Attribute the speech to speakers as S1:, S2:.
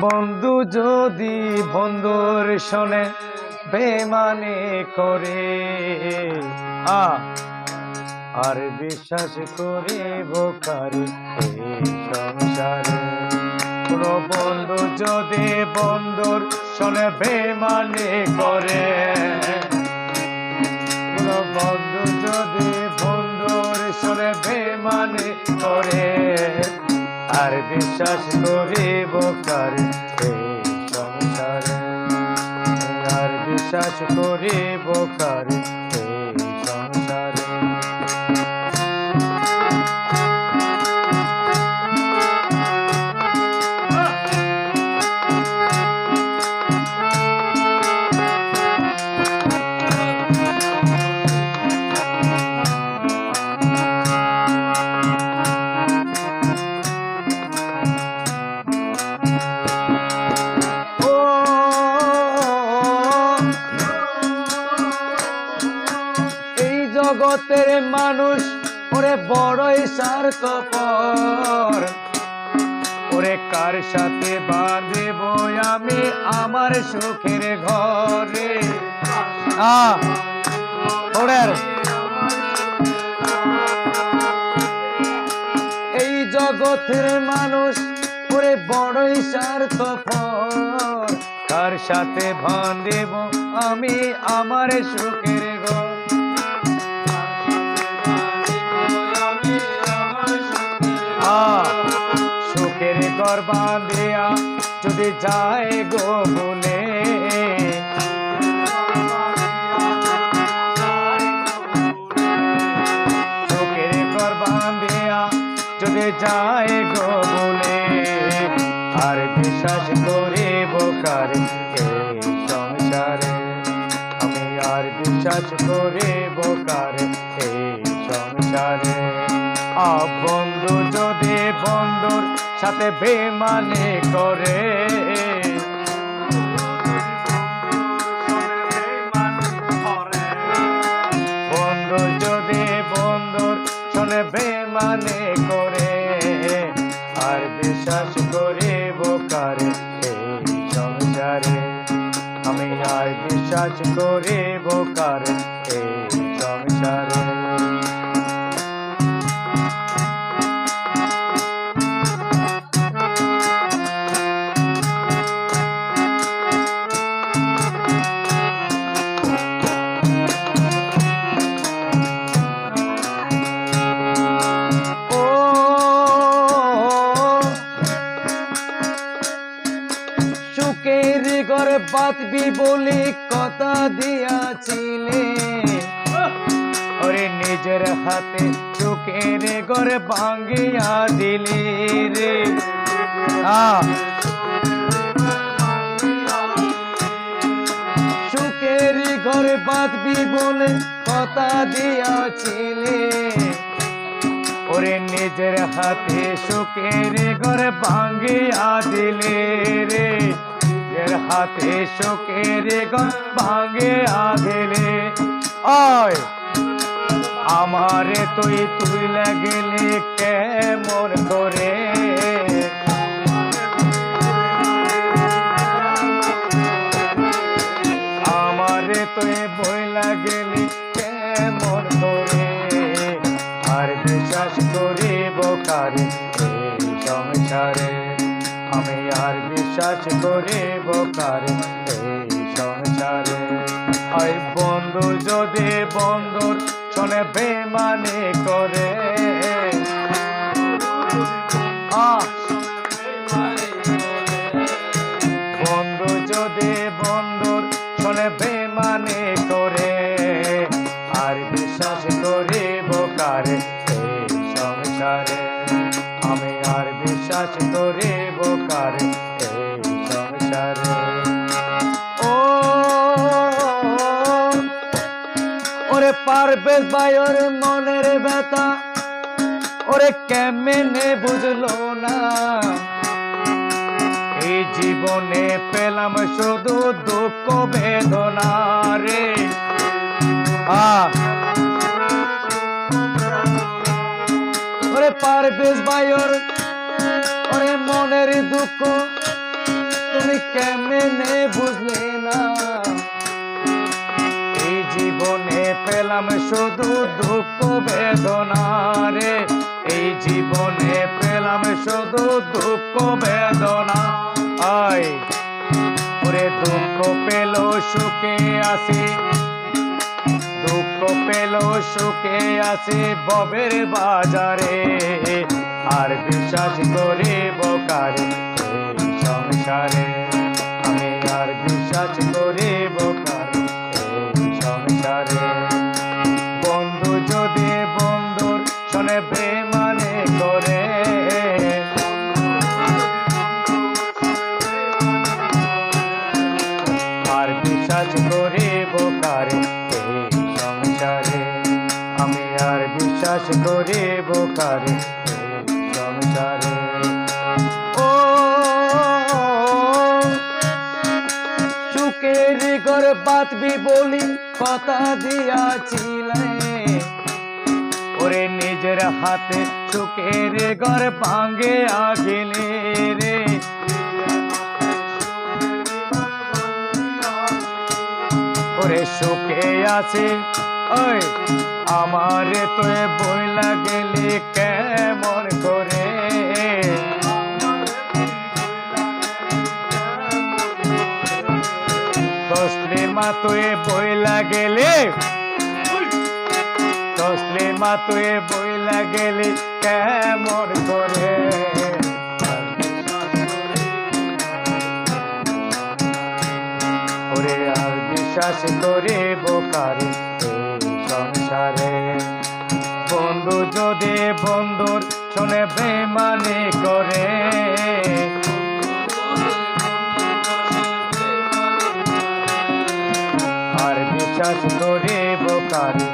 S1: বন্ধু যদি বন্ধুর শোনে বেমানে করে আর বিশ্বাস করে বোকারি এই সংসারে। কোন বন্ধু যদি বন্ধুর শোনে বেমানে করে, কোন বন্ধু যদি বন্ধুর শোনে বেমানে করে আর বিশ্বাস করে বোকারি এই সংসারে, আর বিশ্বাস করে বোকারি এই সংসারে। জগতের মানুষ ওরে বড়ই স্বার্থপর, ওরে কার সাথে বাঁধব আমি আমার সুখের ঘরে। এই জগতের মানুষ ওরে বড়ই স্বার্থপর, কার সাথে বাঁধব আমি আমার সুখের ঘর। সুখের ঘর বাঁধিয়া যদি যায় গো বলে, সুখের ঘর বাঁধিয়া যদি যায় গো বলে আর বিশ্বাস করে বোকারি এই সংসারে, আমি আর বিশ্বাস করে বোকারি এই সংসারে। বন্ধু যদি বন্ধুর সাথে বেমানে করে, বন্ধু যদি বন্ধুর শোনে বেমানে করে আর বিশ্বাস করে বোকারি এই সংসারে, আমি আর বিশ্বাস করে বোকারি এই সংসারে। সুখের ঘরে বাঁধবি বলে কথা দিয়াছিলে, ওরে নিজের হাতে সুখের ঘরে ভাঙিয়া দিলি রে। সুখের ঘরে বাঁধবি বলে কথা দিয়াছিলে, ওরে নিজের হাতে সুখের ঘরে ভাঙিয়া দিলে রে, নিজের হাতে সুখের ঘর ভাঙিয়া দিলে। ওই আমারে তুই লাগলে কেমন করে, আমারে তুই বই লাগলি কেমন করে আর বিশ্বাস করে বোকারি এই সংসারে, আমি আর বিশ্বাস করে বোকারি এই সংসারে। ওই বন্ধু যদি বন্ধুর শোনে বেমানে করে, বন্ধু যদি বন্ধুর শোনে বেমানে করে আর বিশ্বাস করে বোকারি এই সংসারে, আমি আর বিশ্বাস করে বোকারি এই সংসারে। ওরে পারবেশ ভাই ওর মনের ব্যথা ওরে কেমনে বুঝলো না, এই জীবনে পেলাম শুধু দুঃখ বেদনা রে। ওরে পারবেশ ভাই ওর মনের দুঃখ কেমনে বুঝলে না এই জীবনে পেলাম শুধু দুঃখ বেদনা রে এই জীবনে পেলাম শুধু দুঃখ বেদনা আয় ওরে দুঃখ পেল সুখে আসি দুঃখ পেল সুখে আসি ববের বাজারে আর বিশ্বাস করিব কারে এই সংসারে আমি আর বিশ্বাস করিব কারে এই সংসারে বন্ধু যদি বন্ধুর শোনে বেমানে করে আর বিশ্বাস করিব কারে এই সংসারে আমি আর বিশ্বাস করিব কারে এই সংসারে ও সুখের ঘর বাঁধবি বলি কথা দিয়াছিলে ওরে নিজের হাতে সুখের ঘর ভাঙে আগিলে রে ওরে সুখে আছে ওই আমারে তো বইলা গেলি কেমন করে তসলিমা তুই বইলা গেলি তসলিমা তুই বইলা গেলি কেমন করে ওরে আর বিশ্বাস করিব কারে এই সংসারে বন্ধু যদি বন্ধুর শোনে বেমানি করে আর বিশ্বাস করিব কারে